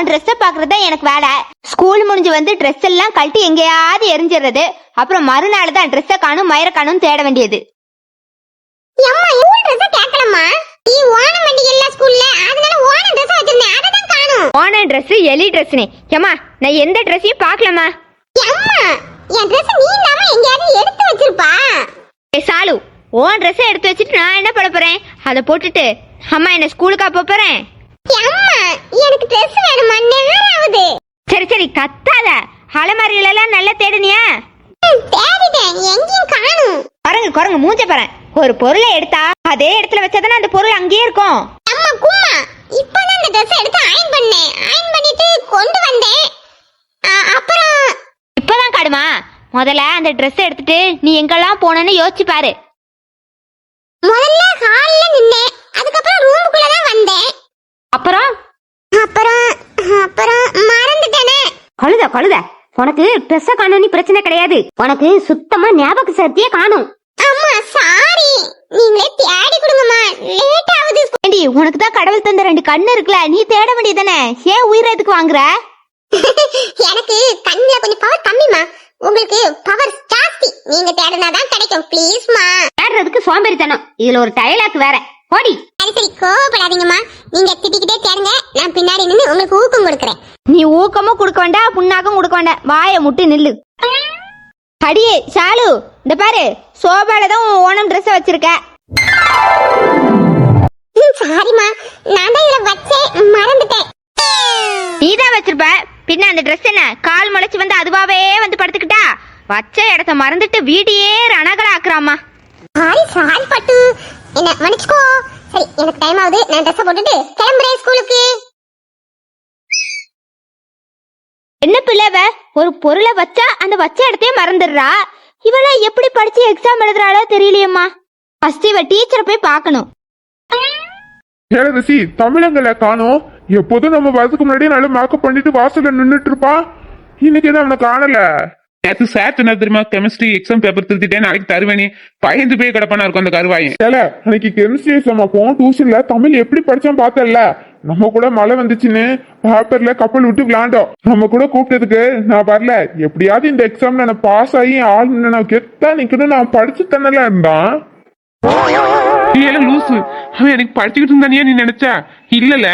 உன் ட்ரெஸ்ஸை பாக்குறதா எனக்கு வேலை. ஸ்கூல் முடிஞ்சு வந்து ட்ரெஸ் எல்லாம் கழட்டி எங்கேயாவது எரிஞ்சிடுறது. அப்புறம் மறுநாள் தான் ட்ரெஸ்ஸை காணும் மயிர காணும் தேட வேண்டியது. ஓணம் ட்ரெஸ் எலி ட்ரெஸ்னே. ஏமா நான் எந்த ட்ரெஸ்ஸையும் பார்க்கலமா. சாலு ஓன் ட்ரெஸ் எடுத்து வச்சுட்டு நான் என்ன பண்ண போறேன்? அதை போட்டுட்டு அம்மா என்ன ஸ்கூலுக்கா போறேன்? சரி சரி கத்தாத. அலமாரியில எல்லாம் நல்லா தேடுனியா? குரங்கு குரங்கு மூஞ்ச பாரு. ஒரு பொருளை எடுத்தா அதே இடத்துல வச்சாதானே அந்த பொருள் அங்கேயே இருக்கும். இப்பதான் காடுமா. முதல்ல அந்த ட்ரெஸ் எடுத்துட்டு நீ எங்கெல்லாம் போனன்னு யோசிச்சு பாரு. முதல்ல ஹால்ல நின்னேன், அதுக்கப்புறம் ரூமுக்குள்ள தான் வந்தேன். அப்புறம் அப்புறம் அப்புறம் மறந்துட்டேனே. கழுத கழுத உனக்கு ட்ரெஸ் காணும் பிரச்சனை கிடையாது. உனக்கு சுத்தமா ஞாபக சக்தியே காணும். அம்மா சாரி, நீங்களே தேடி கொடுங்கம்மா, லேட் ஆகுது. ஏண்டி உனக்கு தான் கடவுள் தந்த 2 கண்ணு இருக்குல, நீ தேட வேண்டியதானே. ஏன் உயிரை எதுக்கு வாங்குற? எனக்கு கண்ணுல கொஞ்சம் பவர் கம்மிமா, உங்களுக்கு பவர் ஜாஸ்தி. நீங்க தேடினாதான் கிடைக்கும். ப்ளீஸ்மா. தேடுறதுக்கு சோம்பேறித்தனம். இதுல ஒரு டயலாக் வேற. போடி. சரி சரி கோபப்படாதீங்கம்மா, நீங்க திட்டிக்கிட்டே தேடுங்க, நான் பின்னாடி நின்னு உங்களுக்கு ஊக்கம் கொடுக்கறேன். நீ ஊக்கமும் கொடுக்க வேண்டாம், புண்ணாக்கும் கொடுக்க வேண்டாம். வாயை முட்டு நில்லு. அடியே ஷாலு, இந்த பாரு சோபால தான் ஓணம் ட்ரெஸ் வச்சிருக்க. சாரிமா, நான் தான் இதுல வச்சேன், மறந்துட்டேன். நீதான் வச்சிருப்ப, பின்ன அந்த ட்ரெஸ் என்ன கால் முளைச்சு வந்து அதுவாவே வந்து படுத்துக்கிட்டா? வச்ச இடத்த மறந்துட்டு வீட்டையே ரணகலாக்குறாமா. சாரி சாரி பட்டு, என்ன மன்னிச்சுக்கோ. சரி எனக்கு டைம் ஆகுது, நான் ட்ரெஸ் போட்டுட்டு கிளம்புறேன் ஸ்கூலுக்கு. என்ன பிள்ளைவ ஒரு பொருளை வச்சா அந்த வச்ச இடத்தையே மறந்துடுறா. இவள எப்படி படிச்சு எக்ஸாம் எழுதுறாளோ தெரியலையம்மா. ஃபர்ஸ்ட் இவ டீச்சரை போய் பார்க்கணும். ஏழரசி தமிழங்களை காணோம். எப்போதும் நம்ம வரதுக்கு முன்னாடியே நல்லா மேக்கப் பண்ணிட்டு வாசல்ல நின்னுட்டு இருப்பான். இன்னைக்கு என்ன அவனை காணல. நேற்று சார் என்ன தெரியுமா, கெமிஸ்ட்ரி எக்ஸாம் பேப்பர் திருத்திட்டேன் நாளைக்கு தருவேனே, பயந்து போய் கிடப்பானா இருக்கும் அந்த கருவாயன். ஏல அன்னைக்கு கெமிஸ்ட்ரி எக்ஸாம் அப்போ டியூஷன்ல தமிழ் எப்படி படிச்சான் பார்த்தல. நம்ம கூட மழை வந்துச்சுன்னு பேப்பர்ல கப்பல் விட்டு விளையாண்டோம். நம்ம கூட கூப்பிட்டதுக்கு நான் வரல. எப்படியாவது இந்த எக்ஸாம்ல நான் பாஸ் ஆகி ஆள் நான் கெத்தா நிக்கணும், நான் படிச்சு தன்னல இருந்தான். லூசு, அவன் எனக்கு படிச்சுக்கிட்டு இருந்தானியா நீ நினைச்சா? இல்லல,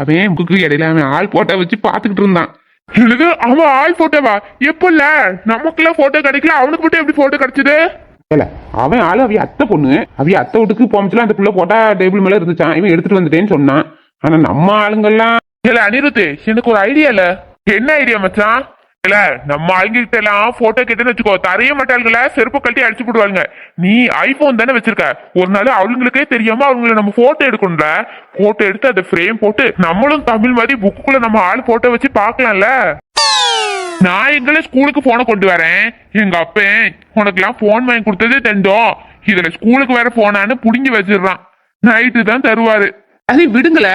அவன் புக்கு இடையில அவன் ஆள் போட்டோ வச்சு பாத்துக்கிட்டு இருந்தான். எனக்கு அவன் ஆள் போட்டோவா? எப்ப இல்ல நமக்குள்ள போட்டோ கிடைக்கல, அவனுக்கு மட்டும் எப்படி போட்டோ கிடைச்சது? அவன் ஆளு அவைய அத்தை பொண்ணு, அவைய அத்தை வீட்டுக்கு போமிச்சுலாம் அந்த புள்ள போட்டா டேபிள் மேல இருந்துச்சான். இவன் எடுத்துட்டு வந்துட்டேன்னு சொன்னான். ஆனா நம்ம ஆளுங்கெல்லாம் இல்ல அனிருத்து, எனக்கு ஒரு ஐடியா இல்ல. என்ன ஐடியா மச்சான்? இல்ல நம்ம ஆளுங்கிட்ட எல்லாம் போட்டோ கேட்டேன்னு வச்சுக்கோ, தரைய மாட்டாளுங்கள செருப்பு கட்டி அடிச்சு போடுவாங்க. நீ ஐபோன் தானே வச்சிருக்க, ஒரு நாள் அவளுங்களுக்கே தெரியாம அவங்களை நம்ம போட்டோ எடுக்கணும்ல. போட்டோ எடுத்து அதை ஃப்ரேம் போட்டு நம்மளும் தமிழ் மாதிரி புக்குள்ள நம்ம ஆள் போட்டோ வச்சு பாக்கலாம்ல. நான் எங்களை ஸ்கூலுக்கு போனை கொண்டு வரேன். எங்க அப்பன் உனக்கு எல்லாம் போன் வாங்கி கொடுத்ததே தந்தோம், இதுல ஸ்கூலுக்கு வேற போனான்னு புடிங்கி வச்சிடறான். நைட்டு தான் தருவாரு. அதை விடுங்கள,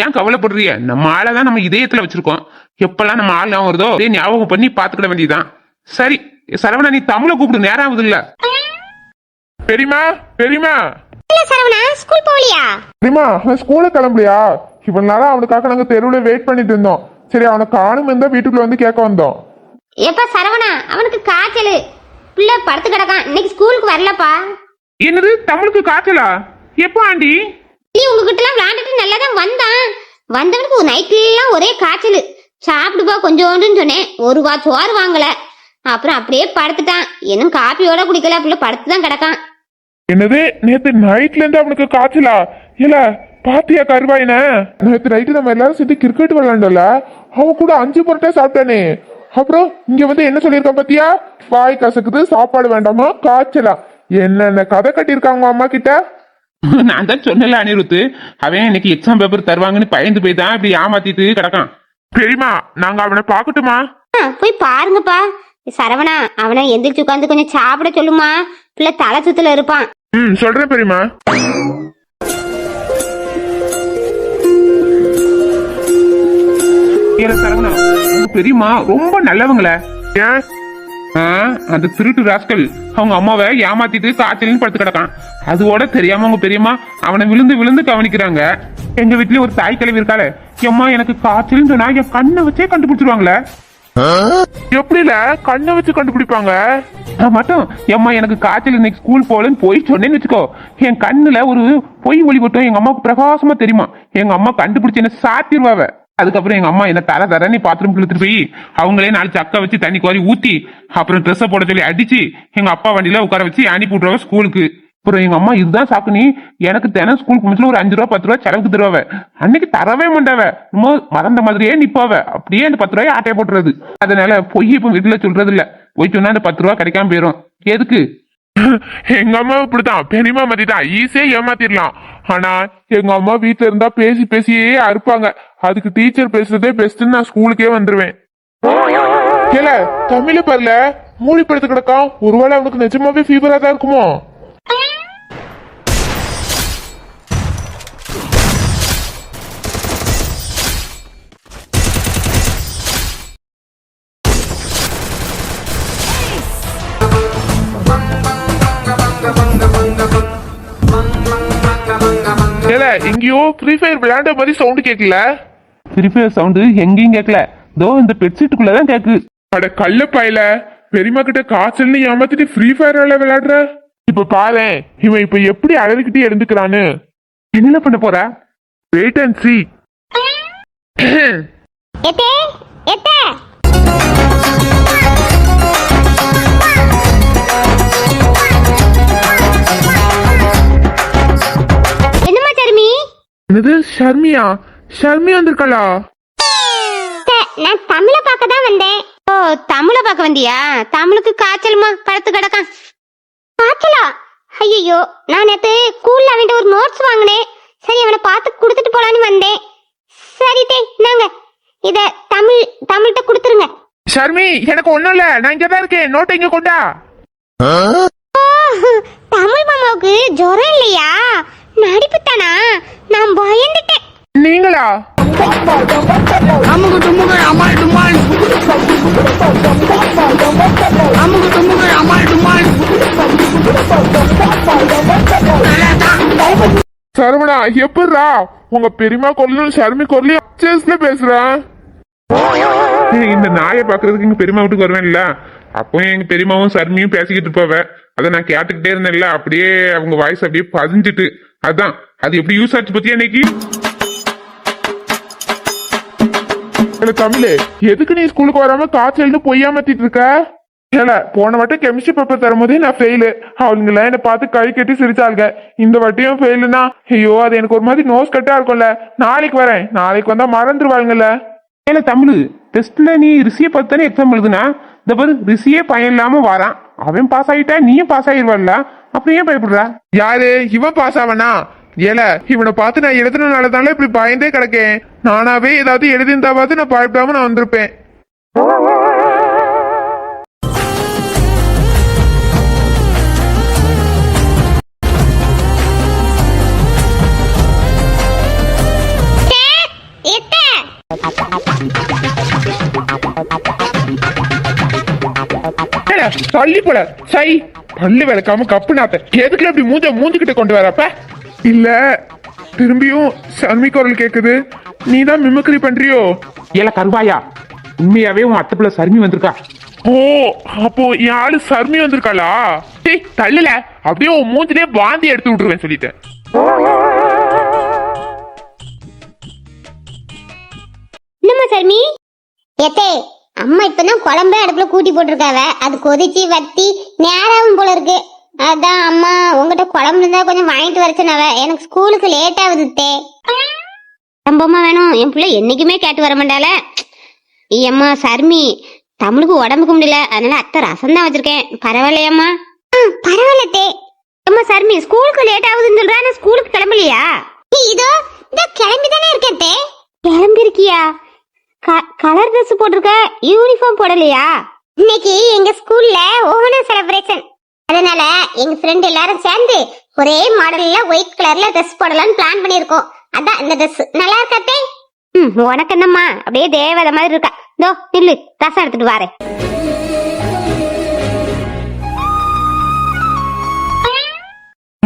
ஏன் கவலைப்படுறிய? நம்ம ஆளைதான் நம்ம இதயத்துல வச்சிருக்கோம். எப்பெல்லாம் நம்ம ஆள் ஞாபகம் வருதோ அதே ஞாபகம் பண்ணி பாத்துக்கிட வேண்டியதுதான். சரி சரவணா, நீ தமிழை கூப்பிடு, நேரம் ஆகுது இல்ல. பெரியமா பெரியமா சரவணா ஸ்கூல் போலியா? பெரியமா அவன் ஸ்கூலுக்கு கிளம்பலையா? இவ்வளவு நாளா அவனுக்காக நாங்க தெருவுல வெயிட் பண்ணிட்டு இருந்தோம். சரி அவனை காணும் இருந்தா வீட்டுக்குள்ள வந்து கேட்க வந்தோம். எப்ப சரவணா, அவனுக்கு காய்ச்சல், பிள்ளை படுத்து கிடக்கான், இன்னைக்கு ஸ்கூலுக்கு வரலப்பா. என்னது தமிழுக்கு காய்ச்சலா? எப்போ ஆண்டி? நீ உங்ககிட்ட எல்லாம் விளையாண்டுட்டு நல்லாதான் வந்தான். வந்தவனுக்கு நைட்ல எல்லாம் ஒரே காய்ச்சல். சாப்பிடுப்பா கொஞ்சோண்டுன்னு சொன்னேன், 1 வா சோறு வாங்கல. அப்புறம் அப்படியே படுத்துட்டான். இன்னும் காப்பியோட குடிக்கல, பிள்ளை படுத்துதான் கிடக்கான். என்னது நேத்து நைட்ல இருந்து அவனுக்கு காய்ச்சலா? இல்ல பாத்தியா கருவாயின? நேத்து நைட்டு நம்ம எல்லாரும் சேர்ந்து கிரிக்கெட் விளையாண்டோம்ல, அவன் கூட 5 பரோட்டா சாப்பிட்டானே. அப்புறம் இங்க வந்து என்ன சொல்லியிருக்கான் பாத்தியா? வாய் கசக்குது, சாப்பாடு வேண்டாமா, காய்ச்சலா. என்னென்ன கதை கட்டியிருக்காங்க அம்மா கிட்ட. நான் தான் சொன்னல அனிருத்து, அவன் இன்னைக்கு எக்ஸாம் பேப்பர் தருவாங்கன்னு பயந்து போய் தான் இப்படி ஏமாத்திட்டு கிடக்கான். பெரியமா நாங்க அவனை பாக்கட்டுமா? போய் பாருங்கப்பா. சரவணா, அவனை எந்திரிச்சு உட்காந்து கொஞ்சம் சாப்பிட சொல்லுமா, பிள்ளை தலை சுத்துல இருப்பான். சொல்றேன் பெரியமா. சரவணா, பெரியமா ரொம்ப நல்லவங்கள. ஏன் அந்த திருட்டு ராஸ்கல் அவங்க அம்மாவை ஏமாத்திட்டு காய்ச்சல்னு படுத்து கிடக்கான். அதோட தெரியாம அவங்க பெரியம்மா அவனை விழுந்து விழுந்து கவனிக்கிறாங்க. எங்க வீட்லயும் ஒரு தாய் கிழவி இருக்காளே, எம்மா எனக்கு காய்ச்சல்னு சொன்னா என் கண்ணை வச்சே கண்டுபிடிச்சிருவாங்களே. எப்படில கண்ணை வச்சு கண்டுபிடிப்பாங்க? மட்டும் எம்மா எனக்கு காய்ச்சல் இன்னைக்கு ஸ்கூல் போகலன்னு போய் சொன்னேன்னு வச்சுக்கோ, என் கண்ணுல ஒரு பொய் ஒளி போட்டும் எங்க அம்மாவுக்கு பிரகாசமா தெரியுமா. எங்க அம்மா கண்டுபிடிச்சு என்ன சாத்திடுவாவ. அதுக்கப்புறம் எங்க அம்மா என்ன தர நீ பாத்ரூம் இழுத்துட்டு போய் அவங்களே 4 சக்கை வச்சு தண்ணி கோரி ஊத்தி அப்புறம் ட்ரெஸ்ஸை போட சொல்லி அடிச்சு எங்க அப்பா வண்டியில உட்கார வச்சு அனுப்பி விட்டுருவாங்க ஸ்கூலுக்கு. அப்புறம் எங்க அம்மா இதுதான் சாக்குனி எனக்கு தினம் ஸ்கூலுக்கு முடிச்சுல ஒரு 5 ரூபா 10 ரூபா செலவுக்கு தருவாவ. அன்னைக்கு தரவே மாட்டாவ, ரொம்ப மறந்த மாதிரியே நிப்பாவ. அப்படியே அந்த 10 ரூபாய் ஆட்டையை போட்டுறது. அதனால பொய் இப்ப வீட்டுல சொல்றது இல்ல. போய் சொன்னா அந்த 10 ரூபா கிடைக்காம போயிரும். எதுக்கு? எங்க அம்மா இப்படித்தான் பெரியமா மாதிரிதான் ஈஸியா ஏமாத்திடலாம். ஆனா எங்க அம்மா வீட்டுல இருந்தா பேசி பேசியே அறுப்பாங்க. அதுக்கு டீச்சர் பேசுறதே பெஸ்ட்னு நான் ஸ்கூலுக்கே வந்துருவேன். ஏல தமிழ பாருல மூடி படுத்து கிடக்கான். ஒருவேளை அவனுக்கு நிஜமாவே ஃபீவரா தான் இருக்குமோ? எங்கேயோ ஃப்ரீ ஃபயர் விளையாண்ட மாதிரி சவுண்ட் கேட்கல. ஃப்ரீ ஃபயர் சவுண்டு எங்கேயும் கேட்கல, தோ இந்த பெட்ஷீட்டுக்குள்ளதான் கேக்கு. அட கள்ள பாயில, பெரியமா கிட்ட காய்ச்சல்னு ஏமாத்திட்டு ஃப்ரீ ஃபயர் விளையாடுற. இப்ப பாரு இவன் இப்ப எப்படி அழகிட்டே எழுந்துக்கிறான்னு. என்ன பண்ண போற? வெயிட் அண்ட் சீ. என்னது ஷர்மியா? ஷர்மி வந்திருக்கலா? நான் தமிழ பார்க்க தான் வந்தேன். ஓ தமிழ பார்க்க வந்தியா? தமிழுக்கு காய்ச்சலுமா படுத்து கிடக்கான். காய்ச்சலா? ஐயோ, நான் நேத்து ஸ்கூல்ல அவன்கிட்ட ஒரு நோட்ஸ் வாங்கினேன். சரி அவனை பார்த்து கொடுத்துட்டு போலான்னு வந்தேன். சரி தே நாங்க இத தமிழ்கிட்ட கொடுத்துருங்க. ஷர்மி எனக்கு ஒண்ணும் இல்ல, நான் இங்கதான் இருக்கேன். நோட்டை இங்க கொண்டா. தமிழ் மாமாவுக்கு ஜுரம் இல்லையா? நடிப்புத்தானா? நான் பயந்துட்டேன். நீங்களா? சரவணா எப்படா உங்க பெரியமா குரலும் ஷர்மி குரலையும் அச்சேஸ்ல பேசுறான். இந்த நாயை பாக்குறதுக்கு எங்க பெரியமா வீட்டுக்கு வருவேன்ல, அப்போ எங்க பெரியமாவும் சர்மியும் பேசிக்கிட்டு இருப்பாவ. அதை நான் கேட்டுக்கிட்டே இருந்தேன்ல, அப்படியே அவங்க வாய்ஸ் அப்படியே பதிஞ்சிட்டு. அதான் அது எப்படி யூஸ் ஆச்சு பத்தியா இன்னைக்கு. தமிழ் எதுக்கு நீ ஸ்கூலுக்கு வராம காய்ச்சல்னு பொய்யாமத்திட்டு இருக்க? ஏல போன வாட்டி கெமிஸ்ட்ரி பேப்பர் தரும் போதே நான் ஃபெயிலு. அவளுங்கள என்ன பார்த்து கை கட்டி சிரிச்சாளுங்க. இந்த வாட்டியும் ஃபெயிலுனா ஐயோ அது எனக்கு ஒரு மாதிரி நோஸ் கட்டா இருக்கும்ல. நாளைக்கு வரேன், நாளைக்கு வந்தா மறந்துருவாளுங்கல்ல. ஏல தமிழ் டெஸ்ட்ல நீ ரிஷியை பார்த்தானே எக்ஸாம் எழுதுனா, இந்த பாரு ரிஷியே பையன் இல்லாம வரான். அவன் பாஸ் ஆகிட்டா நீயும் பாஸ் ஆகிடுவாள்ல, அப்புறம் ஏன் பயப்படுற? யாரு இவன் பாஸ் ஆவனா? ஏல இவனை பார்த்து நான் எழுதுனாலதானே இப்படி பயந்தே கிடக்கேன். நானாவே ஏதாவது எழுதியிருந்தாவது நான் பயப்படாம நான் வந்திருப்பேன். தள்ளி போல சை பள்ளி விளக்காம கப்பு நாத்த எதுக்குல அப்படி மூஞ்சிக்கிட்ட கொண்டு வரப்ப? இல்ல திரும்பியும் ஷர்மி குரல் கேக்குது. நீதான் மிமிக்ரி பண்றியோ? ஏல கருவாயா, உண்மையாவே உன் அத்தை பிள்ளை சர்மி வந்திருக்கா? ஓ அப்போ என் ஆளு சர்மி வந்திருக்காளா? தள்ளுல அப்படியே உன் மூஞ்சிலே வாந்தி எடுத்து விட்டுருவேன் சொல்லிட்டேன். என்னம்மா சர்மி? ஏத்தே அம்மா இப்பதான் குழம்பே அடுப்புல கூட்டி போட்டிருக்காவ. அது கொதிச்சு வத்தி நேராவும் போல இருக்கு. அதான் அம்மா உங்ககிட்ட குழம்பு இருந்தா கொஞ்சம் வாங்கிட்டு வரச்சுனவ. எனக்கு ஸ்கூலுக்கு லேட் ஆகுதுத்தே. ரொம்பமா வேணும். என் பிள்ளை என்னைக்குமே கேட்டு வர மாட்டால. அம்மா சர்மி தமிழுக்கு உடம்புக்கு முடியல, அதனால அத்தை ரசம் தான் வச்சிருக்கேன். பரவாயில்லையம்மா? பரவாயில்லத்தே. அம்மா சர்மி ஸ்கூலுக்கு லேட் ஆகுதுன்னு சொல்றா, நான் ஸ்கூலுக்கு கிளம்பலையா? இதோ கிளம்பிதானே இருக்கே. கிளம்பி இருக்கியா? கலர் ட்ரெஸ் போட்டிருக்க, யூனிஃபார்ம் போடலையா? இன்னைக்கு எங்க ஸ்கூல்ல ஓணம் செலிப்ரேஷன். அதனால எங்க ஃப்ரெண்ட் எல்லாரும் சேர்ந்து ஒரே மாடல்ல ஒயிட் கலர்ல ட்ரெஸ் போடலாம்னு பிளான் பண்ணிருக்கோம். அதான் இந்த ட்ரெஸ் நல்லா இருக்காத்தே. உனக்கு என்னம்மா அப்படியே தேவதை மாதிரி இருக்கா. இதோ நில்லு, ரசம் எடுத்துட்டு வாரேன்.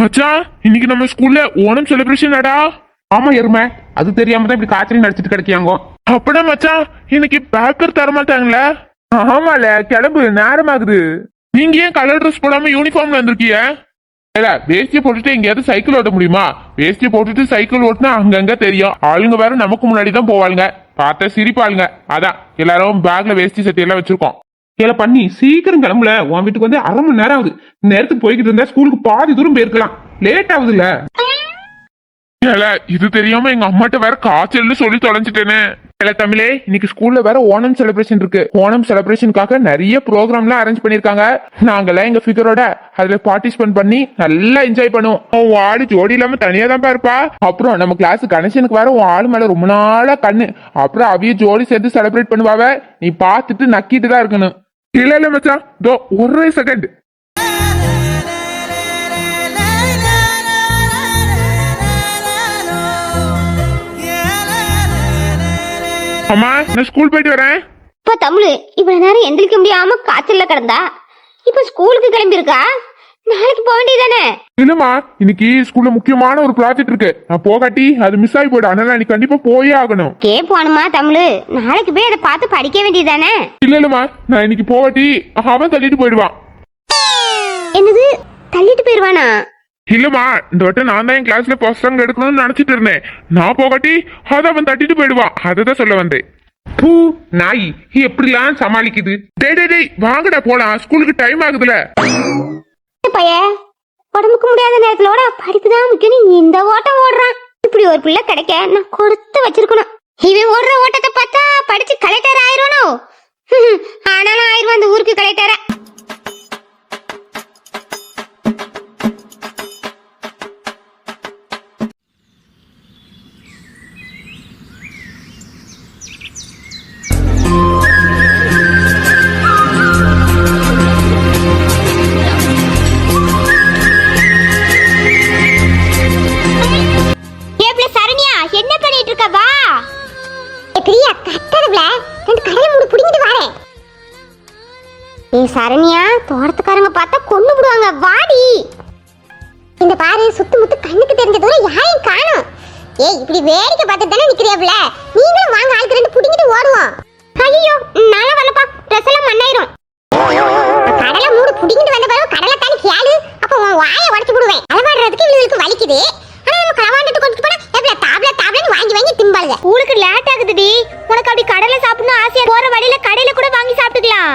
மச்சான் இன்னைக்கு நம்ம ஸ்கூல்ல ஓணம் செலிப்ரேஷன்டா. ஆமா எருமை, அது தெரியாம தான் இப்படி காய்ச்சல் நடிச்சிட்டு கிடைக்காங்க. அப்படின்னா மச்சான் இன்னைக்கு பேக்கர் தர மாட்டாங்களே? ஆமால, கிளம்பு, நேரமாகுது. நீங்க ஏன் கலர் ட்ரெஸ் போடாம யூனிஃபார்ம்ல வந்திருக்கீங்க? இல்ல, வேஷ்டியை போட்டுட்டு எங்கேயாவது சைக்கிள் ஓட்ட முடியுமா? வேஷ்டியை போட்டுட்டு சைக்கிள் ஓட்டினா அங்கங்க தெரியும். ஆளுங்க வேற நமக்கு முன்னாடி தான் போவாளுங்க, பார்த்தா சிரிப்பாளுங்க. அதான் எல்லாரும் பேக்ல வேஷ்டி சட்டி எல்லாம் வச்சிருக்கோம். இல்ல பண்ணி சீக்கிரம் கிளம்புல, உன் வீட்டுக்கு வந்து 1/2 மணி நேரம் ஆகுது. நேரத்துக்கு போய்கிட்டு இருந்தா ஸ்கூலுக்கு பாதி தூரம் போயிருக்கலாம், லேட் ஆகுதுல்ல. ஏல இது தெரியாம எங்க அம்மாட்ட வேற காய்ச்சல்னு சொல்லி தொலைஞ்சிட்டேனே. இல்ல தமிழே, இன்னைக்கு ஸ்கூல்ல வேற ஓணம் செலிப்ரேஷன் இருக்கு. ஓணம் செலிப்ரேஷனுக்காக நிறைய ப்ரோக்ராம்லாம் அரேஞ்ச் பண்ணிருக்காங்க. நாங்கெல்லாம் எங்க ஃபிகரோட அதுல பார்ட்டிசிபேட் பண்ணி நல்லா என்ஜாய் பண்ணுவோம். உன் ஆளு ஜோடி இல்லாம தனியா தான் இருப்பா. அப்புறம் நம்ம கிளாஸ் கணேசனுக்கு வேற உன் ஆளு மேல ரொம்ப நாளா கண்ணு. அப்புறம் அவைய ஜோடி சேர்த்து செலிப்ரேட் பண்ணுவாவ. நீ பார்த்துட்டு நக்கிட்டு தான் இருக்கணும். இல்ல மச்சான், தோ ஒரே செகண்ட். அம்மா நான் ஸ்கூல் போயிட்டு வரேன். இப்ப தமிழ் இவ்வளவு நேரம் எந்திரிக்க முடியாம காய்ச்சல்ல கிடந்தா இப்ப ஸ்கூலுக்கு கிளம்பி இருக்கா? நாளைக்கு போக வேண்டியதானே? இல்லம்மா, இன்னைக்கு ஸ்கூல்ல முக்கியமான ஒரு ப்ராஜெக்ட் இருக்கு. நான் போகாட்டி அது மிஸ் ஆகி போயிடும். அதனால நீ கண்டிப்பா போயே ஆகணும். போகணுமா தமிழ்? நாளைக்கு போய் அதை பார்த்து படிக்க வேண்டியதானே? இல்லம்மா, நான் இன்னைக்கு போகாட்டி அவன் தள்ளிட்டு போயிடுவான். என்னது, தள்ளிட்டு போயிருவானா? இல்லம்மா, இந்த வட்டம் நான் தான் என் கிளாஸ்ல ஃபர்ஸ்ட் ரேங்க் எடுக்கணும்னு நினைச்சிட்டு இருந்தேன். நான் போகாட்டி அதை அவன் தட்டிட்டு போயிடுவான். அதை சொல்ல வந்தேன். பூ நாய் எப்படிலாம் சமாளிக்குது. டேய் வாங்கடா போலாம், ஸ்கூலுக்கு டைம் ஆகுதுல. பைய உடம்புக்கு முடியாத நேரத்தோட படிப்புதான் முக்கியம். இந்த ஓட்டம் ஓடுறான். இப்படி ஒரு பிள்ளை கிடைக்க நான் கொடுத்து வச்சிருக்கணும். இவன் ஓடுற ஓட்டத்தை பார்த்தா படிச்சு கலெக்டர் ஆயிரணும். ஆனாலும் ஆயிரம் அந்த ஊருக்கு கலெக்டர. என்ன பண்ணிட்டு இருக்க? வா பிரியா, கட்டறதுல ரெண்டு கடலை மூடு புடிங்கிட்டு வரேன். சரண்யா, தோட்டத்துக்காரங்க பார்த்தா கொண்டு விடுவாங்க. வாடி. இந்த பாரு, சுத்து முத்து கண்ணுக்கு தெரிஞ்ச தூரம் யாரையும் காணோம். ஏய், இப்படி வேடிக்கை பார்த்துட்டு தானே நிக்கிறியாப்ல? நீங்களும் வாங்க, ஆளுக்கு ரெண்டு புடிங்கிட்டு ஓடுவோம். ஐயோ, நாள வரலப்பா, ட்ரெஸ் எல்லாம் மண்ணாயிரும். கடலை மூடு புடிங்கிட்டு வந்த பிறகு கடலை தானே கேளு. அப்ப உன் வாயை உடைச்சு விடுவேன். அளவாடுறதுக்கு இவங்களுக்கு வலிக்குது. ஆனா நம்ம களவாண்டுட்டு கொண்டு போனா எப்பல தாப்ல வாங்கி வாங்கி திம்பாளுங்க. ஊருக்கு லேட் ஆகுதுடி. உனக்கு அப்படி கடலை சாப்பிடணும் ஆசையா போற வழியில கடையில கூட வாங்கி சாப்பிட்டுக்கலாம்.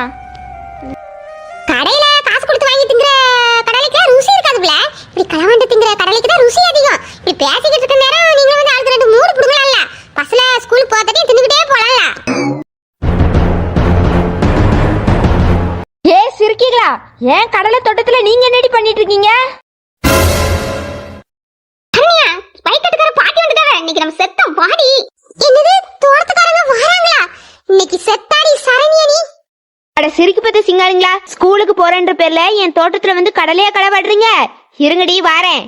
கடையில காசு கொடுத்து வாங்கி திங்கிற கடலைக்கு ருசி இருக்காதுல. இப்படி களவாண்டு திங்கிற கடலைக்கு தான் ருசி அதிகம். இப்படி பேசிக்கிட்டு இருக்க நேரம் நீங்க வந்து ஆளுக்கு ரெண்டு மூடு புடுங்கலாம்ல. பஸ்ல ஸ்கூலுக்கு போறதுக்கு தின்னுக்கிட்டே போலாம்ல. சிரிக்கீங்களா? ஏன் கடலை தோட்டத்துல நீங்க என்னடி பண்ணிட்டு இருக்கீங்க? பாட்டி வந்துட்டாங்க. இன்னைக்கு நம்ம செத்தோம். பாடி என்னது, தோட்டத்துக்காரங்க வராங்களா? இன்னைக்கு செத்தாடி சரண்யா நீ. அட சிரிக்கு பத்த சிங்காரிங்களா, ஸ்கூலுக்கு போறேன்ற பேர்ல என் தோட்டத்துல வந்து கடலையா களவாடுறீங்க. இருங்கடி வாரேன்.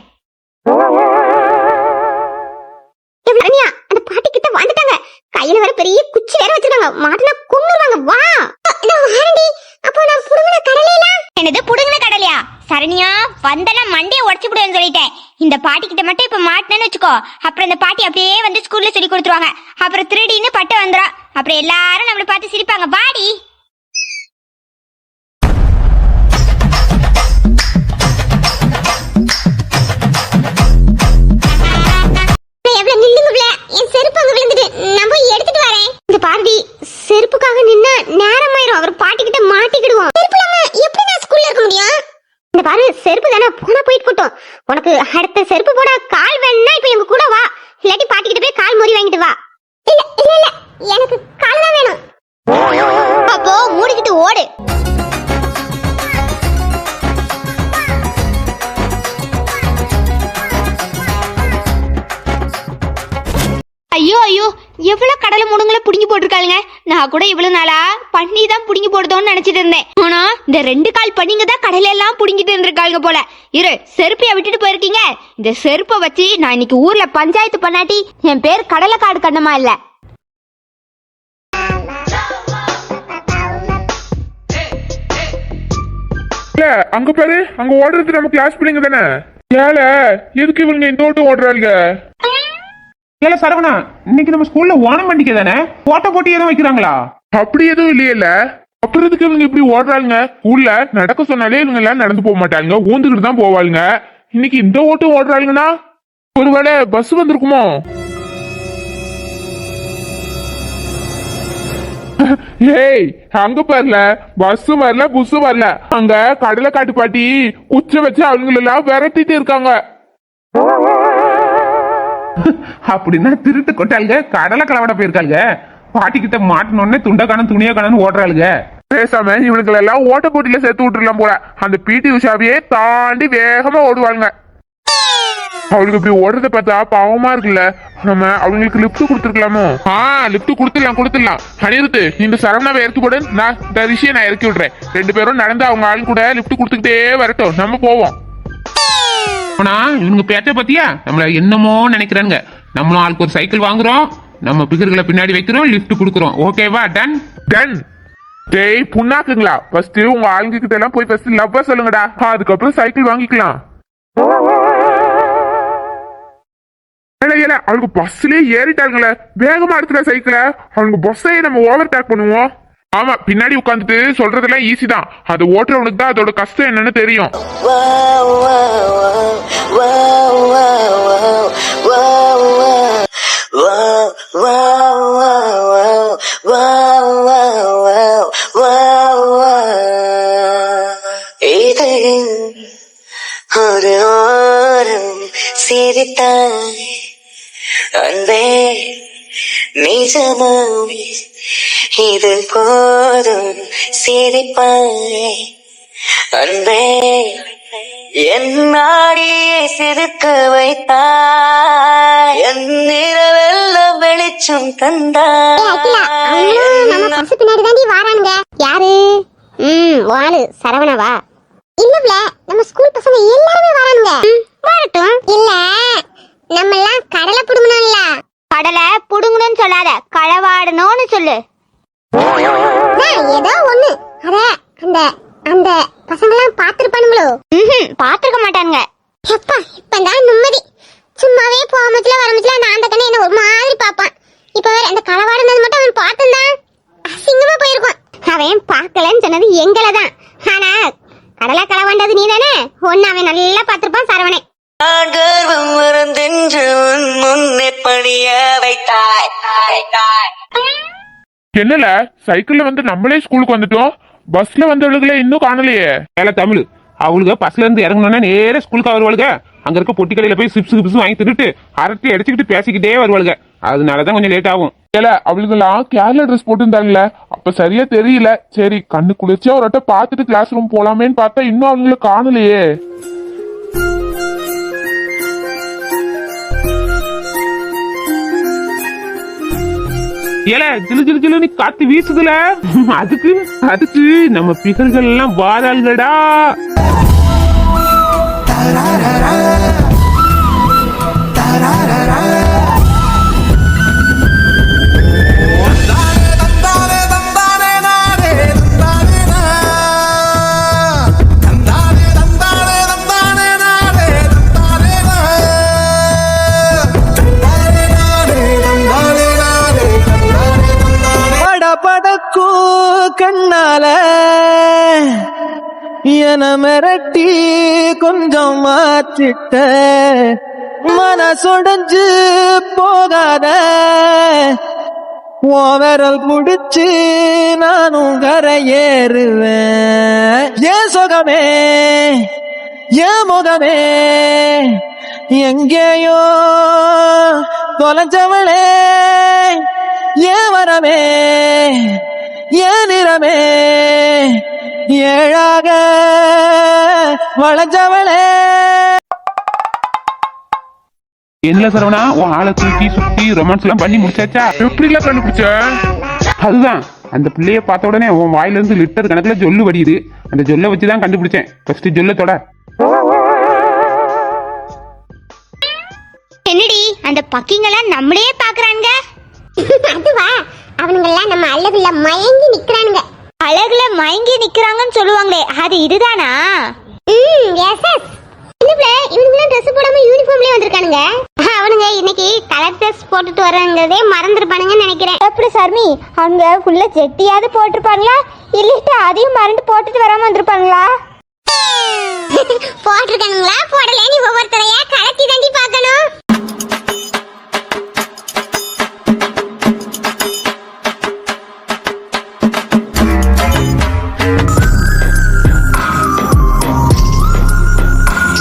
சரண்யா, அந்த பாட்டி கிட்ட வந்துட்டாங்க. கையில வேற பெரிய குச்சி வேற வச்சிருக்காங்க. மாட்டனா கொன்னுருவாங்க. வா நான் வாரேன்டி. அப்போ நான் புடுங்கின கடலைலாம். என்னது புடுங்கின கடலையா? சரண்யா, வந்தனா மண்டையை உடைச்சு விடுவேன்னு சொல்லிட்டேன். இந்த பாட்டி கிட்ட மட்டும் இப்ப மாட்டினேன்னு வச்சுக்கோ, அப்புறம் இந்த பாட்டி அப்படியே வந்து ஸ்கூல்ல சொல்லி கொடுத்துருவாங்க. அப்புறம் 3Dன்னு பட்டு வந்துடும். அப்புறம் எல்லாரும் நம்மளை பார்த்து சிரிப்பாங்க. பாடி. எவ்வளவு நில்லுங்கல, என் செருப்பு அங்க விழுந்துட்டு நான் போய் எடுத்துட்டு வரேன். இந்த பாருடி, செருப்புக்காக நின்னா நேரமாயிரும். அவர் பாட்டி கிட்ட மாட்டிக்கிடுவோம். செருப்பு இல்லாம எப்படி நான் ஸ்கூல்ல இருக்க முடியும்? இந்த பாரு, செருப்பு தானே, போனா போயிட்டு போட்டோம். உனக்கு அடுத்த செருப்பு போட கால் வேணும்னா இப்ப எங்க கூட வா. இல்லாட்டி பாட்டிக்கிட்ட போய் கால் மொறி வாங்கிட்டு வா. இல்ல இல்ல இல்ல, எனக்கு கால் தான் வேணும். அப்போ மூடிக்கிட்டு ஓடு. ஐயோ ஐயோ, எவ்வளவு கடலை முடுங்களை புடுங்கி போட்டிருக்காளுங்க. நான் கூட இவ்வளவு நாளா பண்ணி தான் புடுங்கி போடுதோன்னு நினைச்சிட்டு இருந்தேன். ஆனா இந்த 2 கால் பண்ணிங்க தான் கடலை எல்லாம் புடுங்கிட்டு இருந்திருக்காளுங்க போல. இரு, செருப்பைய விட்டுட்டு போயிருக்கீங்க. இந்த செருப்பை வச்சு நான் இன்னைக்கு ஊர்ல பஞ்சாயத்து பண்ணாட்டி என் பேர் கடலை காடு கண்ணமா இல்ல. அங்க பாரு, அங்க ஓடுறது நம்ம கிளாஸ் பிள்ளைங்க தானே. ஏல எதுக்கு இவங்க இந்த ஓட்டம் ஓடுறாளுங்க? ஏல சரவணா, இன்னைக்கு நம்ம ஸ்கூல்ல ஓணம் பண்டிகை தானே, போட்டோ போட்டி எதுவும் வைக்கிறாங்களா? அப்படி எதுவும் இல்லையல்ல. அப்புறம் எதுக்கு இவங்க இப்படி ஓடுறாளுங்க? ஸ்கூல்ல நடக்க சொன்னாலே இவங்க எல்லாம் நடந்து போக மாட்டாங்க, ஊந்துக்கிட்டு தான் போவாளுங்க. இன்னைக்கு இந்த ஓட்டம் ஓடுறாளுங்கன்னா ஒருவேளை பஸ் வந்திருக்குமோ? ஏய், அங்க பாருல, பஸ் வரல, புஸ் வரல. அங்க கடலை காட்டு பாட்டி குச்ச வச்சு அவங்களெல்லாம் விரட்டிட்டு இருக்காங்க. அப்படின்னா திருட்டு கொட்டாளுங்க கடலை கலவட போயிருக்காளுங்க. பாட்டி கிட்ட மாட்டினோடனே துண்டக்கான துணிய காணு ஓடுறாளுங்க. பேசாம இவனுங்களை எல்லாம் ஓட்ட போட்டியில சேர்த்து விட்டுலாம் போல. அந்த பிடி உஷாவையே தாண்டி வேகமா ஓடுவாங்க. அவளுக்கு இப்படி ஓடுறத பார்த்தா பாவமா இருக்குல்ல. நம்ம அவங்களுக்கு லிப்ட் கொடுத்துருக்கலாமோ? லிப்ட் கொடுத்துடலாம். அனிருத்து, இந்த சரவணாவை இறக்கி போடு, நான் இந்த ரிஷியை நான் இறக்கி விடுறேன். 2 பேரும் நடந்து அவங்க ஆள் கூட லிப்ட் கொடுத்துக்கிட்டே வரட்டும், நம்ம போவோம். ஆனா இவங்க பேச்ச பத்தியா நம்மள என்னமோ நினைக்கிறாங்க. நம்மளும் ஆளுக்கு ஒரு சைக்கிள் வாங்குறோம், நம்ம பிகர்களை பின்னாடி வைக்கிறோம், லிப்ட் கொடுக்குறோம். ஓகேவா? Done done. டேய் புண்ணாக்குங்களா, ஃபர்ஸ்ட் உங்க ஆளுங்க கிட்ட எல்லாம் போய் ஃபர்ஸ்ட் லவ்வா சொல்லுங்கடா, அதுக்கப்புறம் சைக்கிள் வாங்கிக்கலாம். அவளுக்கு பஸ்லயே ஏறிட்டாங்களே, வேகமா எடுத்துட சைக்கிள. அவனுக்கு பஸ்ஸையே நம்ம ஓவர் டேக் பண்ணுவோம். ஆமா, பின்னாடி உட்காந்துட்டு சொல்றதெல்லாம் ஈஸி தான், அது ஓட்டுறவனுக்கு தான் அதோட கஷ்டம் என்னன்னு தெரியும். ஒரு ஓரம் சிரித்தாய் அன்பே, நிஜமாம் இது போதும் சிரிப்பாய் அன்பே, என் நாடியை சிரிக்க வைத்தாய், என் நிறவெல்லாம் வெளிச்சம் தந்தாய். பின்னாடி வாரானுங்க. யாரு? வாளு சரவணாவா? இல்ல, நம்ம ஸ்கூல் பசங்க எல்லாருமே வரானுங்க. வரட்டும். இல்ல, நம்ம எல்லாம் கடலை புடுங்கணும்ல. கடலை புடுங்கணும்னு சொல்லாத, களவாடணும்னு சொல்லு. ஏதோ ஒண்ணு. அத அந்த அந்த பசங்க எல்லாம் பாத்துருப்பானுங்களோ? பாத்துருக்க மாட்டானுங்க. எப்பா இப்பதான் நிம்மதி. சும்மாவே போமச்சுல வரமச்சுல நான் அந்த கண்ணை என்ன ஒரு மாதிரி பாப்பான். இப்ப வேற அந்த களவாடுனது மட்டும் அவன் பார்த்துதான் அசிங்கமா போயிருக்கும். அவன் பார்க்கலன்னு சொன்னது எங்களை தான். ஆனா கடலை களவாண்டது நீ தானே. ஒன்னு அவன் நல்லா பார்த்திருப்பான் சரவணை. கர்வம் மறந்தென்று முன்னே பணிய வைத்தாய். என்னல சைக்கிள்ல வந்து நம்மளே ஸ்கூலுக்கு வந்துட்டோம், பஸ்ல வந்தவளுக்குல இன்னும் காணலையே. ஏல தமிழ், அவளுக்கு பஸ்ல இருந்து இறங்கணும்னா நேர ஸ்கூலுக்கு வருவாளுங்க. அங்க இருக்க பொட்டி கடையில போய் சிப்ஸ் கிப்ஸ் வாங்கி தின்னுட்டு அரட்டி அடிச்சுக்கிட்டு பேசிக்கிட்டே வருவாளுங்க. அதனாலதான் கொஞ்சம் லேட் ஆகும். ஏல அவளுக்கெல்லாம் கேரளா ட்ரெஸ் போட்டுருந்தாங்கல்ல, அப்ப சரியா தெரியல. சரி, கண்ணு குளிர்ச்சியா ஒரு வட்ட பாத்துட்டு கிளாஸ் ரூம் போலாமேன்னு பார்த்தா இன்னும் அவங்கள காணலையே. ஏல ஜிலு ஜிலு ஜிலு நீ காத்து வீசுதுல, அதுக்கு நம்ம பிகர்கள் எல்லாம் வாராள்கடா. கண்ணால என மிரட்டி கொஞ்சம் மாற்றிட்ட, மனசொடைஞ்சு போகாத விரல் புடிச்சு நானும் கரையேறுவேன். ஏன் சுகமே ஏன் முகமே எங்கேயோ தொலைஞ்சவளே, ஏன் வரமே ஏன் நிறமே ஏழாக வளைஞ்சவளே. என்ன சரவணா, உன் ஆளை தூக்கி சுத்தி ரொமான்ஸ் எல்லாம் பண்ணி முடிச்சாச்சா? எப்படி எல்லாம் கண்டுபிடிச்ச? அதுதான், அந்த பிள்ளைய பார்த்த உடனே உன் வாயில இருந்து லிட்டர் கணக்குல ஜொல்லு வடியுது. அந்த ஜொல்லை வச்சுதான் கண்டுபிடிச்சேன். ஃபர்ஸ்ட் ஜொல்லத்தோட. என்னடி அந்த பக்கிங்கெல்லாம் நம்மளே பாக்குறாங்க? அதுவா, அவனுங்கெல்லாம் நம்ம அழகுல மயங்கி நிக்கிறானுங்க. அழகுல மயங்கி நிக்கிறாங்கன்னு சொல்லுவாங்களே, அது இதுதானா? இவனுங்களாம் ட்ரெஸ் போடாம யூனிஃபார்ம்லயே வந்திருக்கானுங்க. அவனுங்க இன்னைக்கு கலர் ட்ரெஸ் போட்டுட்டு வர்றாங்கறதே மறந்துருப்பானுங்கன்னு நினைக்கிறேன். எப்படி சர்மி அவங்க ஃபுல்லா ஜெட்டியாவது போட்டிருப்பாங்களா இல்லட்டு அதையும் மறந்து போட்டுட்டு வராம வந்திருப்பாங்களா? போட்டிருக்கானுங்களா போடல நீ ஒவ்வொருத்தரையா கலத்தி தாண்டி பார்க்கணும்.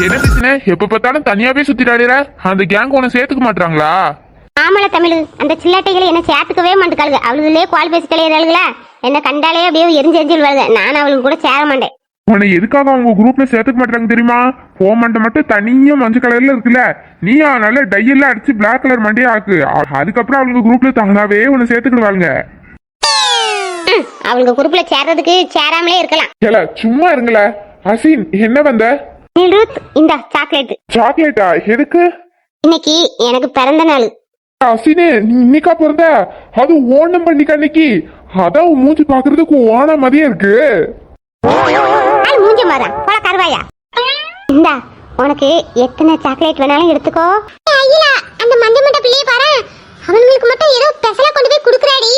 என்ன பிரச்சனை? எப்ப பார்த்தாலும் தனியாவே சுத்திட்டாடிற, அந்த கேங் உன சேர்த்துக்க மாட்டாங்களா? ஆமல தமிழ் அந்த சில்லாட்டைகளை என்ன சேர்த்துக்கவே மாட்டுக்காளுங்க. அவளுகளே குவால் பேசி கலையிறாளுங்களா என்ன கண்டாலே அப்படியே எரிஞ்சு எரிஞ்சுடுவாங்க. நான் அவளுக்கு கூட சேர மாட்டேன். உன்னை எதுக்காக அவங்க குரூப்ல சேர்த்துக்க மாட்டாங்க தெரியுமா? போமண்ட மட்டும் தனியா மஞ்சள் கலர்ல இருக்குல்ல, நீ நல்ல டையெல்லாம் அடிச்சு பிளாக் கலர் மண்டியா ஆக்கு. அதுக்கப்புறம் அவங்க குரூப்ல தானாவே உன்னை சேர்த்துக்கிடுவாங்க. அவளுக்கு குரூப்ல சேர்றதுக்கு சேராமலே இருக்கலாம். ஏல சும்மா இருங்கள. அசின் என்ன வந்த? இந்த சாக்லேட். சாக்லேட்டா? எதுக்கு? இன்னைக்கு எனக்கு பிறந்த நாள். அசினே நீ இன்னைக்கா பிறந்த? அது ஓணம் பண்ணிக்க அன்னைக்கு. அதான் உன் மூஞ்சி பாக்குறதுக்கு ஓணம் மாதிரியே இருக்கு. மூஞ்சி மாறா போல கருவாயா. இந்தா உனக்கு எத்தனை சாக்லேட் வேணாலும் எடுத்துக்கோ. ஐயா அந்த மஞ்ச மண்ட பிள்ளைய பாரு, அவங்களுக்கு மட்டும் ஏதோ ஸ்பெஷலா கொண்டு போய் குடுக்குறாடி.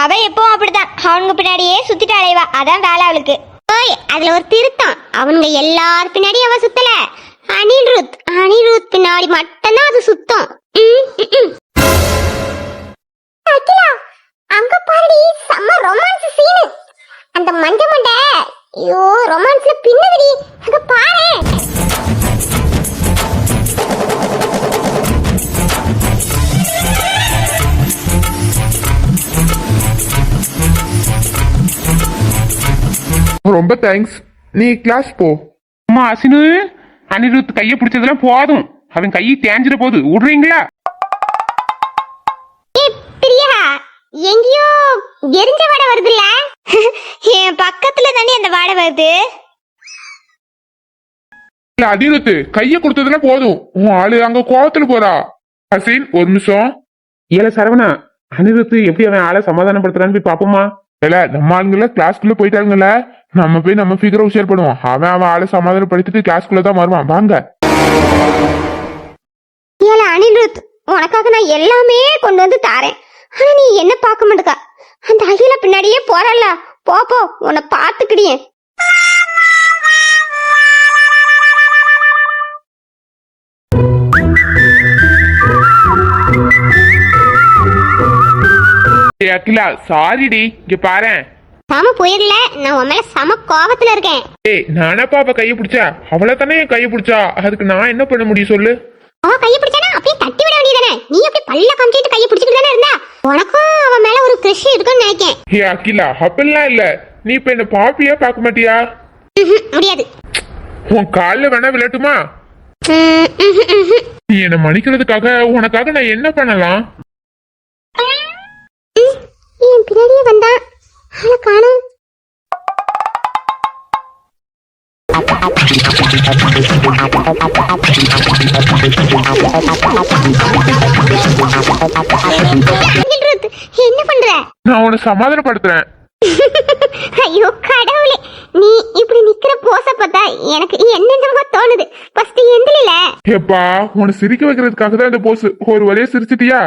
அவ எப்பவும் அப்படிதான், அவனுங்க பின்னாடியே சுத்திட்டு அலைவா. அதான் வேலை அவளுக்கு. ஓய் அதுல ஒரு திருத்தம். அவனுங்க எல்லார் பின்னாடி அவ சுத்தல. அனிருத் பின்னாடி மட்டும்தான் அது சுத்தம். அகிலா அங்க பாருடி செம்ம ரொமான்ஸ் சீன். அந்த மஞ்ச மண்ட ஐயோ ரொமான்ஸ்ல பின்னுதுடி. அங்க பாரு. ரொம்ப தேங்க்ஸ். நீ கிளாஸ் போ. அம்மா அசினு, அனிருத் கையை பிடிச்சதெல்லாம் போதும், அவன் கையை தேஞ்சிட போகுது, விடுறீங்களா? பிரியா எங்கேயோ எரிஞ்ச வாடை வருதுல்ல? என் பக்கத்துல தானே அந்த வாடை வருது. அதிருத்து கைய கொடுத்ததுல போதும், உன் ஆளு அங்க கோவத்துல போறா. அசின் ஒரு நிமிஷம். ஏல சரவணா, அனிருத் எப்படி அவன் ஆளை சமாதானப்படுத்துறான்னு போய் பாப்போமா? இல்ல நம்ம ஆளுங்கள கிளாஸ்க்குள்ள போயிட்டாங்கல்ல, நம்ம போய் நம்ம ஃபிகரை உஷேர் பண்ணுவோம். அவன் ஆளை சமாதானப்படுத்திட்டு கிளாஸ்க்குள்ள தான் வருவான். வாங்க. ஏல அனிருத், உனக்காக நான் எல்லாமே கொண்டு வந்து தாரேன். ஆனா நீ என்ன பார்க்க மாட்டேக்கா. அந்த அகில பின்னாடியே போறல. போ உன்னை பாத்துக்கிடியே. அகிலா சாரிடி, இங்க பாரு. சம போயிடல, நான் உன் மேல சம கோபத்துல இருக்கேன். ஏய் நானப்பா அவ கைய பிடிச்சா, அவளை தானே என் கைய பிடிச்சா. அதுக்கு நான் என்ன பண்ண முடியும் சொல்லு? அவ கைய பிடிச்சானா அப்படியே தட்டி விட வேண்டியதானே. நீ அப்படியே பல்ல காமிச்சிட்டு கைய பிடிச்சிட்டு தானே இருந்தா. உனக்கும் அவன் மேல ஒரு கிரஷ் இருக்குன்னு நினைக்கேன். ஏ அகிலா அப்படிலாம் இல்ல. நீ இப்ப என்ன பாப்பியா பார்க்க மாட்டியா? முடியாது. உன் கால்ல வேணா விளட்டுமா? நீ என்ன மன்னிக்கிறதுக்காக உனக்காக நான் என்ன பண்ணலாம்? என் பின்னாடியே வந்தா ஆளை காணோம். என்ன பண்ற? நான் உன்னை சமாதானப்படுத்துறேன். ஐயோ கடவுளே, நீ இப்படி நிக்கிற போச பார்த்தா எனக்கு என்னென்னமோ தோணுது. ஃபர்ஸ்ட் எந்திரில. ஏப்பா உன்னை சிரிக்க வைக்கிறதுக்காக தான் இந்த போஸ். ஒரு வழியா சிரிச்சிட்டியா?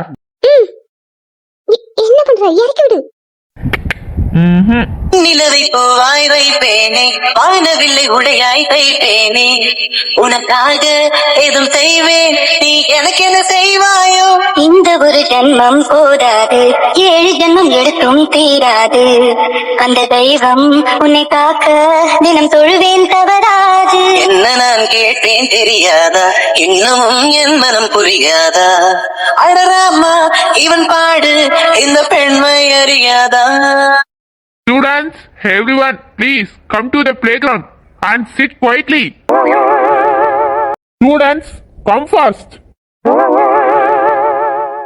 என்ன பண்ற? இறக்கி விடு. நிலவை போவாய் வைப்பேனே, வானவில்லை உடையாய் வைப்பேனே, உனக்காக எதுவும் செய்வேன், நீ எனக்கு என்ன செய்வாயோ? இந்த ஒரு ஜன்மம் போதாது, 7 ஜன்மம் எடுத்தும் தீராது, அந்த தெய்வம் உன்னை காக்க தினம் தொழுவேன் தவறாது. என்ன நான் கேட்டேன் தெரியாதா, இன்னமும் என் மனம் புரியாதா? அடராமா இவன் பாடு இந்த பெண்மை அறியாதா? Students, everyone, please come to the playground and sit quietly. Students, come fast.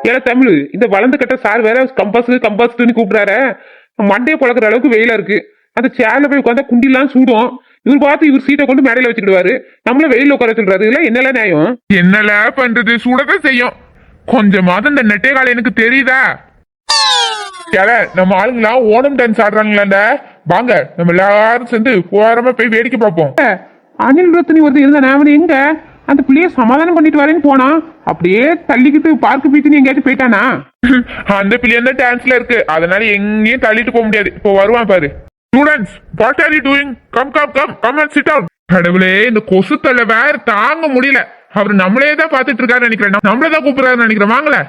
ஏல தமிழ், இந்த வளர்ந்து கட்ட சார் வேற கம்பாஸ்ன்னு கூப்பிடுறாரு. மண்டையை பழக்கிற அளவுக்கு வெயிலா இருக்கு. அந்த சேர்ல போய் உட்காந்தா குண்டிலாம் சூடும். இவர் பார்த்து இவர் சீட்டை கொண்டு மேடையில வச்சுக்கிடுவாரு. நம்மள வெயில உட்கார சொல்றாரு. இல்ல என்னல நியாயம்? என்னல பண்றது, சூடதான் செய்யும். கொஞ்சமாவது இந்த நெட்டை கால எனக்கு தெரியுதா? நம்ம ஆளுங்களா ஓணம் டான்ஸ் ஆடுறாங்களாண்ட, வாங்க நம்ம எல்லாரும் சேர்ந்து ஓரமா போய் வேடிக்கை பார்ப்போம். அனில் ரத்னி ஒருத்தர் இருந்தா நான் எங்க அந்த பிள்ளைய சமாதானம் பண்ணிட்டு வரேன்னு போனா அப்படியே தள்ளிக்கிட்டு பார்க்கு பீச்சுன்னு எங்கேயாச்சும் போயிட்டானா? அந்த பிள்ளைய தான் டான்ஸ்ல இருக்கு, அதனால எங்கேயும் தள்ளிட்டு போக முடியாது. இப்போ வருவான் பாரு. Students, what are you doing? Come come come come and sit down. கடவுளே, இந்த கொசு தொல்லை வேற தாங்க முடியல. அவர் நம்மளே தான் பாத்துட்டு இருக்காரு நினைக்கிறேன், நம்மளதான் கூப்பிடுறாரு நினைக்கிறேன். வாங்கல.